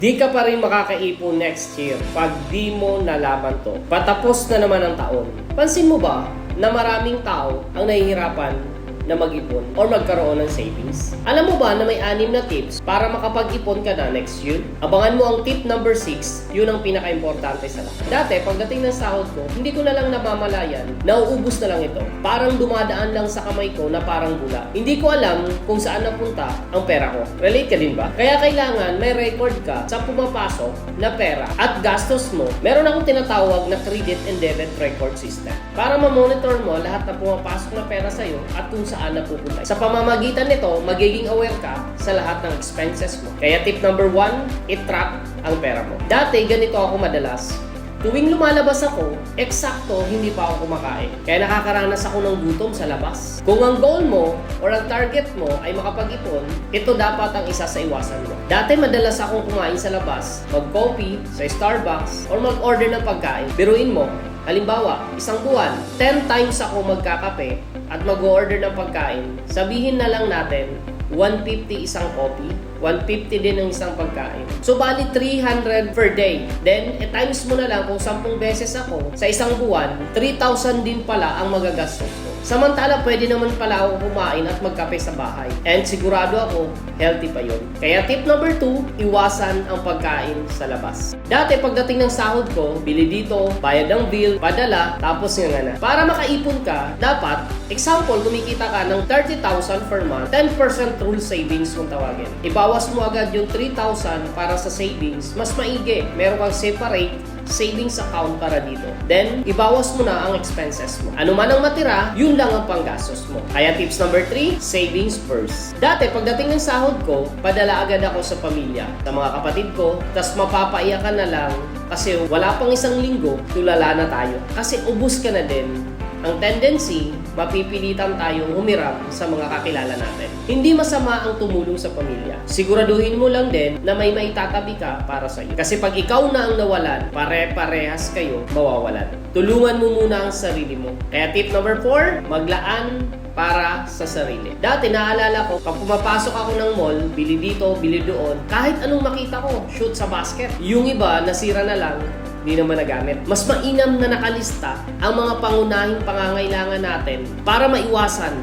Di ka pa rin makakaipon next year pag di mo nalaman to. Patapos na naman ang taon. Pansin mo ba na maraming tao ang nahihirapan na mag-ipon or magkaroon ng savings? Alam mo ba na may 6 na tips para makapag-ipon ka na next year? Abangan mo ang tip number 6, yun ang pinaka-importante sa lahat. Dati, pagdating ng sahod ko, hindi ko na lang namamalayan, nauubos na lang ito. Parang dumadaan lang sa kamay ko na parang bula. Hindi ko alam kung saan napunta ang pera ko. Relate ka din ba? Kaya kailangan may record ka sa pumapasok na pera at gastos mo. Meron akong tinatawag na credit and debit record system para ma-monitor mo lahat na pumapasok na pera sa'yo at kung saan napupunta. Sa pamamagitan nito, magiging aware ka sa lahat ng expenses mo. Kaya tip number 1, i-track ang pera mo. Dati, ganito ako madalas. Tuwing lumalabas ako, eksakto hindi pa ako kumakain. Kaya nakakaranas ako ng gutom sa labas. Kung ang goal mo or ang target mo ay makapag-ipon, ito dapat ang isa sa iwasan mo. Dati madalas akong kumain sa labas, mag-coffee sa Starbucks or mag-order ng pagkain. Biruin mo, halimbawa, isang buwan, 10 times ako magkakape at mag-order ng pagkain. Sabihin na lang natin, 150 isang coffee, 150 din ang isang pagkain. So, bali 300 per day. Then, times mo na lang kung 10 beses ako sa isang buwan, 3,000 din pala ang magagastos ko. Samantala, pwede naman pala ako kumain at magkape sa bahay. And sigurado ako, healthy pa yun. Kaya tip number 2, iwasan ang pagkain sa labas. Dati, pagdating ng sahod ko, bili dito, bayad ng bill, padala, tapos nga na. Para makaipon ka, dapat, example, kumikita ka ng 30,000 per month, 10% rule savings kung tawagin. Ibawas mo agad yung 3,000 para sa savings, mas maigi. Meron kang separate savings account para dito. Then, ibawas mo na ang expenses mo. Ano man ang matira, yun lang ang panggastos mo. Kaya tips number 3, savings first. Dati, pagdating ng sahod ko, padala agad ako sa pamilya, sa mga kapatid ko, tas mapapaiyakan na lang kasi wala pang isang linggo, tulala na tayo. Kasi ubus ka na din. Ang tendency, mapipilitan tayong humiram sa mga kakilala natin. Hindi masama ang tumulong sa pamilya. Siguraduhin mo lang din na may maitatabi ka para sa iyo. Kasi pag ikaw na ang nawalan, pare-parehas kayo mawawalan. Tulungan mo muna ang sarili mo. Kaya tip number 4, maglaan para sa sarili. Dati naalala ko, pag pumapasok ako ng mall, bili dito, bili doon, kahit anong makita ko, shoot sa basket. Yung iba, nasira na lang, di naman nagamit. Mas mainam na nakalista ang mga pangunahing pangangailangan natin para maiwasan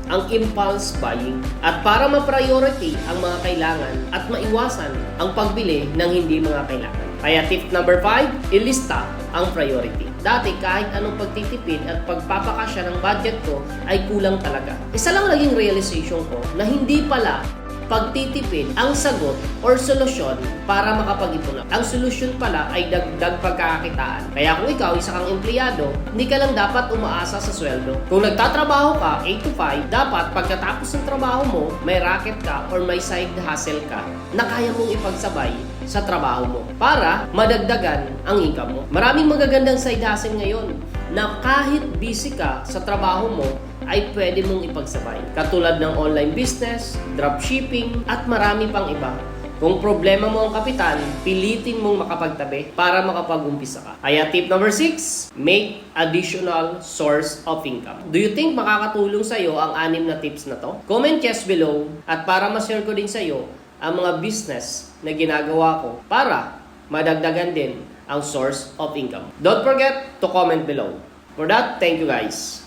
ang impulse buying at para ma-priority ang mga kailangan at maiwasan ang pagbili ng hindi mga kailangan. Kaya tip number 5, ilista ang priority. Dati kahit anong pagtitipid at pagpapakasya ng budget ko ay kulang talaga. Isa lang naging realization ko na hindi pala pagtitipid ang sagot or solusyon para makapag-ipon. Ang solusyon pala ay dagdag pagkakakitaan. Kaya kung ikaw isa kang empleyado, hindi ka lang dapat umaasa sa sweldo. Kung nagtatrabaho ka 8 to 5, dapat pagkatapos ng trabaho mo, may racket ka or may side hustle ka na kaya mong ipagsabay sa trabaho mo para madagdagan ang income mo. Maraming magagandang side hustle ngayon na kahit busy ka sa trabaho mo, ay pwede mong ipagsabay. Katulad ng online business, dropshipping, at marami pang iba. Kung problema mo ang kapital, pilitin mong makapagtabi para makapag-umpisa ka. Kaya tip number 6, make additional source of income. Do you think makakatulong sa'yo ang 6 na tips na to? Comment yes below at para ma-share ko din sa'yo ang mga business na ginagawa ko para madagdagan din ang source of income. Don't forget to comment below. For that, thank you guys.